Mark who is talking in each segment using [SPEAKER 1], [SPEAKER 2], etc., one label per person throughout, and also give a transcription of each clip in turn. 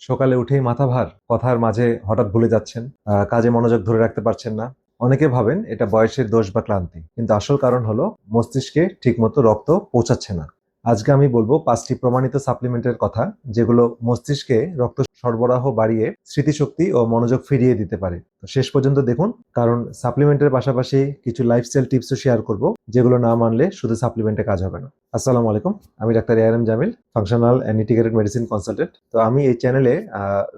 [SPEAKER 1] সকালে উঠেই মাথা ভার, কথার মাঝে হঠাৎ ভুলে যাচ্ছেন, কাজে মনোযোগ ধরে রাখতে পারছেন না। অনেকে ভাবেন এটা বয়সের দোষ বা ক্লান্তি, কিন্তু আসল কারণ হলো মস্তিষ্কে ঠিকমতো রক্ত পৌঁছাচ্ছে না। আজকে আমি বলবো 5টি প্রমাণিত সাপ্লিমেন্টের কথা, যেগুলো মস্তিষ্কে রক্ত সরবরাহ বাড়িয়ে স্মৃতিশক্তি ও মনোযোগ ফিরিয়ে দিতে পারে। তো শেষ পর্যন্ত দেখুন, কারণ সাপ্লিমেন্টের পাশাপাশি কিছু লাইফস্টাইল টিপসও শেয়ার করব, যেগুলো না মানলে শুধু সাপ্লিমেন্টে কাজ হবে না। আসসালামু আলাইকুম। আমি doctor ARM Jamil, functional and integrated medicine consultant. তো আমি এই চ্যানেলে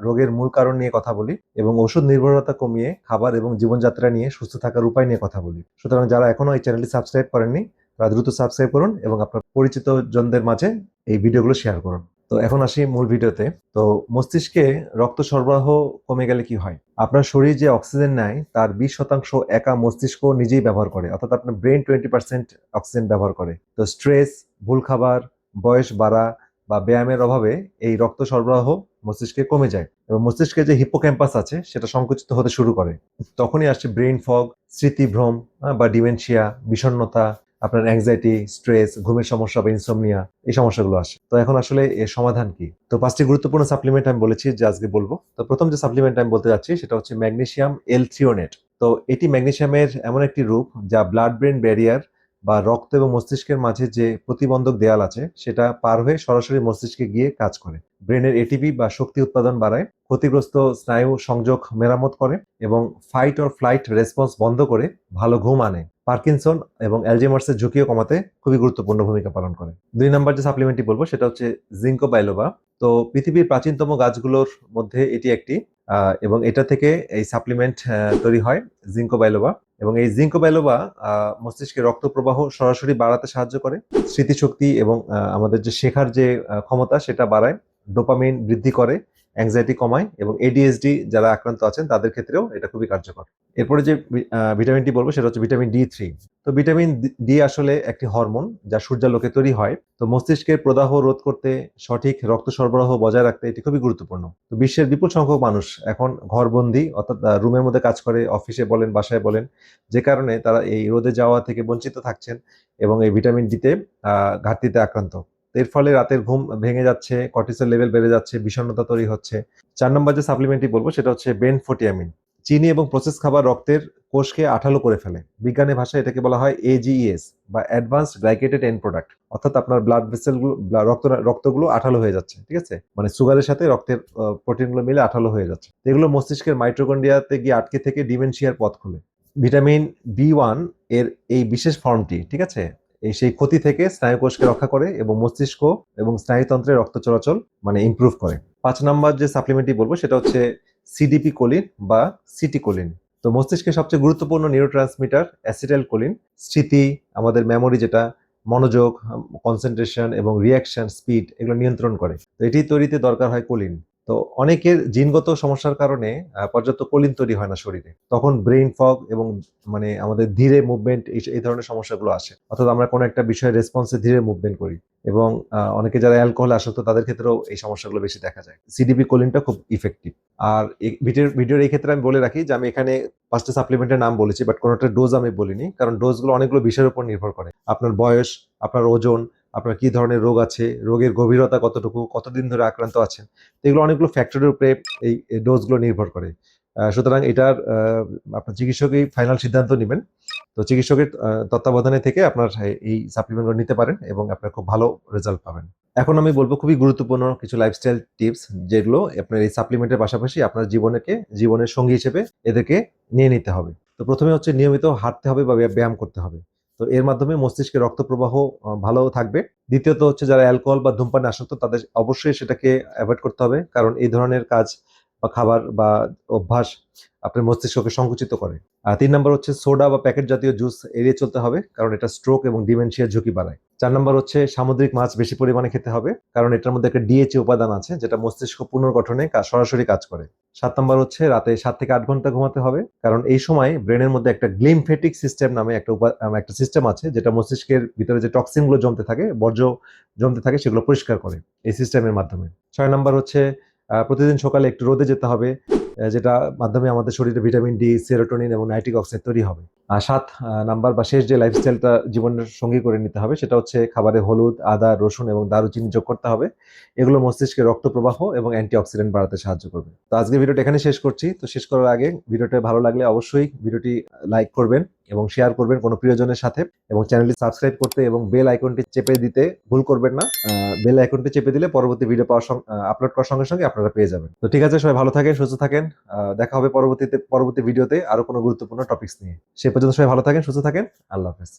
[SPEAKER 1] রোগের মূল কারণ নিয়ে কথা বলি এবং ওষুধ নির্ভরতা কমিয়ে খাবার এবং জীবনযাত্রা নিয়ে সুস্থ থাকার উপায় নিয়ে কথা বলি। সুতরাং যারা এখনো এই চ্যানেলটি সাবস্ক্রাইব করেননি, তারা দ্রুত সাবস্ক্রাইব করুন এবং আপনার পরিচিত জনদের মাঝে এই ভিডিওগুলো শেয়ার করুন। তো এখন আসি মূল ভিডিওতে। তো মস্তিষ্কে রক্ত সরবরাহ কমে গেলে কি হয়? আপনার শরীর যে অক্সিজেন নেয় তার 20% একা মস্তিষ্ক নিজেই ব্যবহার করে, অর্থাৎ আপনার ব্রেন 20% অক্সিজেন ব্যবহার করে। তো স্ট্রেস, ভুল খাবার, বয়স বাড়া বা ব্যায়ামের অভাবে এই রক্ত সরবরাহ মস্তিষ্কে কমে যায় এবং মস্তিষ্কে যে হিপোক্যাম্পাস আছে সেটা সংকুচিত হতে শুরু করে। তখনই আসছে ব্রেন ফগ, স্মৃতিভ্রম বা ডিমেনশিয়া, বিষণ্ণতা, আপনার অ্যাংজাইটি, স্ট্রেস, ঘুমের সমস্যা বা ইনসোমনিয়া, এই সমস্যাগুলো আসে। তো এখন আসলে এর সমাধান কি? তো 5টি গুরুত্বপূর্ণ সাপ্লিমেন্ট আমি বলেছি যে আজকে বলবো। তো প্রথম যে সাপ্লিমেন্ট আমি বলতে যাচ্ছি সেটা হচ্ছে ম্যাগনেসিয়াম এল-থ্রিওনেট। তো এটি ম্যাগনেসিয়ামের এমন একটি রূপ যা ব্লাড ব্রেন ব্যারিয়ার বা রক্ত এবং মস্তিষ্কের মাঝে যে প্রতিবন্ধক দেয়াল আছে সেটা পার হয়ে সরাসরি মস্তিষ্কে গিয়ে কাজ করে। ব্রেনের এটিপি বা শক্তি উৎপাদন বাড়ায়, ক্ষতিগ্রস্ত স্নায়ু সংযোগ মেরামত করে এবং ফাইট অর ফ্লাইট রেসপন্স বন্ধ করে ভালো ঘুম আনে। পার্কিনসন এবং অ্যালজেমার্সের ঝুঁকিও কমাতে খুবই গুরুত্বপূর্ণ ভূমিকা পালন করে। 2 নম্বর যে সাপ্লিমেন্টটি বলবো সেটা হচ্ছে জিঙ্কো বাইলোবা। তো পৃথিবীর প্রাচীনতম গাছগুলোর মধ্যে এটি একটি, এবং এটা থেকে এই সাপ্লিমেন্ট তৈরি হয়, জিঙ্কো বাইলোবা। এবং এই জিঙ্কো বাইলোবা মস্তিষ্কে রক্ত প্রবাহ সরাসরি বাড়াতে সাহায্য করে, স্মৃতিশক্তি এবং আমাদের যে শেখার যে ক্ষমতা সেটা বাড়ায়, ডোপামিন বৃদ্ধি করে, অ্যাংজাইটি কমায় এবং এডিএসডি যারা আক্রান্ত আছেন তাদের ক্ষেত্রেও এটা খুবই কার্যকর। এরপরে যে ভিটামিনটি বলবো সেটা হচ্ছে ভিটামিন ডি 3। তো ভিটামিন ডি আসলে একটি হরমোন যা সূর্যালোকে তৈরি হয়। তো মস্তিষ্কের প্রদাহ রোধ করতে, সঠিক রক্ত সরবরাহ বজায় রাখতে এটি খুবই গুরুত্বপূর্ণ। তো বিশ্বের বিপুল সংখ্যক মানুষ এখন ঘরবন্দি, অর্থাৎ রুমের মধ্যে কাজ করে, অফিসে বলেন বাসায় বলেন, যে কারণে তারা এই রোদে যাওয়া থেকে বঞ্চিত থাকছেন এবং এই ভিটামিন ডিতে ঘাটতিতে আক্রান্ত। এর ফলে রাতের ঘুম ভেঙে যাচ্ছে, কর্টিসল লেভেল বেড়ে যাচ্ছে, বিষণ্ণতা তৈরি হচ্ছে। 4 নম্বর যে সাপ্লিমেন্টটি বলবো সেটা হচ্ছে বেনফোটিয়ামিন। চিনি এবং প্রসেস খাবার রক্তের কোষকে আঠালো করে ফেলে। বিজ্ঞানের ভাষায় এটাকে বলা হয় এজিইএস বা অ্যাডভান্সড গ্লাইকেটেড এন্ড প্রোডাক্ট। অর্থাৎ আপনার ব্লাড ভেসেলগুলো, রক্তগুলো আঠালো হয়ে যাচ্ছে, ঠিক আছে? মানে সুগারের সাথে রক্তের প্রোটিনগুলো মিলে আঠালো হয়ে যাচ্ছে। এগুলো মস্তিষ্কের মাইটোকন্ড্রিয়াতে গিয়ে আটকে থেকে ডিমেনশিয়ার পথ খোলে। ভিটামিন বি 1 এর এই বিশেষ ফর্মটি, ঠিক আছে, এই সেই ক্ষতি থেকে স্নায়ুকোষকে রক্ষা করে এবং মস্তিষ্ক এবং স্নায়ুতন্ত্রে রক্ত চলাচল মানে ইমপ্রুভ করে। 5 নম্বর যে সাপ্লিমেন্টটি বলবো সেটা হচ্ছে সিডিপি কোলিন বা সিটি কোলিন। তো মস্তিষ্কের সবচেয়ে গুরুত্বপূর্ণ নিউরোট্রান্সমিটার অ্যাসিটাইল কোলিন স্মৃতি, আমাদের মেমোরি যেটা, মনোযোগ, কনসেন্ট্রেশন এবং রিয়াকশন স্পিড এগুলো নিয়ন্ত্রণ করে। তো এটি তৈরিতে দরকার হয় কোলিন। তো অনেকের জিনগত সমস্যার কারণে পর্যাপ্ত কোলিন তৈরি হয় না শরীরে, তখন ব্রেইন ফগ এবং মানে আমাদের ধীরে মুভমেন্ট, এই ধরনের সমস্যাগুলো আসে। অর্থাৎ আমরা কোনো একটা বিষয়ে রেসপন্সে ধীরে মুভমেন্ট করি এবং অনেকে যারা অ্যালকোহল আসক্ত তাদের ক্ষেত্রেও এই সমস্যাগুলো বেশি দেখা যায়। সিডিপি কোলিনটা খুব ইফেক্টিভ। আর ভিডিওর এই ক্ষেত্রে আমি বলে রাখি যে আমি এখানে 5টা সাপ্লিমেন্টের নাম বলেছি, বাট কোনোটা ডোজ আমি বলিনি, কারণ ডোজগুলো অনেকগুলো বিষয়ের উপর নির্ভর করে। আপনার বয়স, আপনার ওজন, আপনার কি ধরনের রোগ আছে, রোগের গভীরতা কতটুকু, কতদিন ধরে আক্রান্ত আছেন, এগুলো অনেকগুলো ফ্যাক্টরের উপরে এই ডোজগুলো নির্ভর করে। সুতরাং এটার আপনার চিকিৎসকই ফাইনাল সিদ্ধান্ত নেবেন। তো চিকিৎসকের তত্ত্বাবধানে থেকে আপনার এই সাপ্লিমেন্টগুলো নিতে পারেন এবং আপনার খুব ভালো রেজাল্ট পাবেন। এখন আমি বলবো খুবই গুরুত্বপূর্ণ কিছু লাইফস্টাইল টিপস, যেগুলো আপনার এই সাপ্লিমেন্টের পাশাপাশি আপনার জীবনের সঙ্গী হিসেবে এদেরকে নিয়ে নিতে হবে। তো প্রথমে হচ্ছে নিয়মিত হাঁটতে হবে বা ব্যায়াম করতে হবে। তো এর মাধ্যমে মস্তিষ্কে রক্ত প্রবাহ ভালো থাকবে। দ্বিতীয়ত হচ্ছে যারা অ্যালকোহল বা ধূমপানে আসক্ত তাদের অবশ্যই সেটাকে অ্যাভয়েড করতে হবে, কারণ এই ধরনের কাজ বা খাবার বা অভ্যাস আপনার মস্তিষ্ককে সংকুচিত করে। 3 নম্বর হচ্ছে সোডা বা প্যাকেট জাতীয় জুস এড়িয়ে চলতে হবে, কারণ এটা স্ট্রোক এবং ডিমেনশিয়ার ঝুঁকি বাড়ায়। 4 নম্বর হচ্ছে সামুদ্রিক মাছ বেশি পরিমাণে খেতে হবে, কারণ এটার মধ্যে একটা ডিএচএ উপাদান আছে যেটা মস্তিষ্ক পুনর্গঠনে সরাসরি কাজ করে। 7 নম্বর হচ্ছে রাতে 7 থেকে 8 ঘন্টা ঘুমাতে হবে, কারণ এই সময় ব্রেনের মধ্যে একটা গ্লিমফেটিক সিস্টেম নামে একটা সিস্টেম আছে যেটা মস্তিষ্কের ভিতরে যে টক্সিনগুলো জমতে থাকে, বর্জ্য জমতে থাকে, সেগুলো পরিষ্কার করে এই সিস্টেমের মাধ্যমে। 6 নম্বর হচ্ছে প্রতিদিন সকালে একটু রোদে যেতে হবে, যেটা মাধ্যমে আমাদের শরীরে ভিটামিন ডি, সেরোটোনিন এবং নাইট্রিক অক্সাইড তৈরি হবে। নাম্বার বা শেষ যে লাইফস্টাইলটা জীবনের সঙ্গী করে নিতে হবে সেটা হচ্ছে খাবারে হলুদ, আদা, রসুন এবং দারুচিনি যোগ করতে হবে। এগুলো মস্তিষ্কে রক্ত প্রবাহ এবং অ্যান্টিঅক্সিডেন্ট বাড়াতে সাহায্য করবে। তো আজকে ভিডিওটা এখানে শেষ করছি। তো শেষ করার আগে ভিডিওটা ভালো লাগলে অবশ্যই ভিডিওটি লাইক করবেন এবং শেয়ার করবেন কোনো প্রিয়জনের সাথে, এবং চ্যানেলটি সাবস্ক্রাইব করতে এবং বেল আইকনটি চেপে দিতে ভুল করবেন না। বেল আইকনটি চেপে দিলে পরবর্তী ভিডিও আপলোড করার সঙ্গে সঙ্গে আপনারা পেয়ে যাবেন। তো ঠিক আছে, সবাই ভালো থাকেন, সুস্থ থাকেন। দেখা হবে পরবর্তী ভিডিওতে আরো কোনো গুরুত্বপূর্ণ টপিকস নিয়ে। সে পর্যন্ত সবাই ভালো থাকেন, সুস্থ থাকেন। আল্লাহ হাফেজ।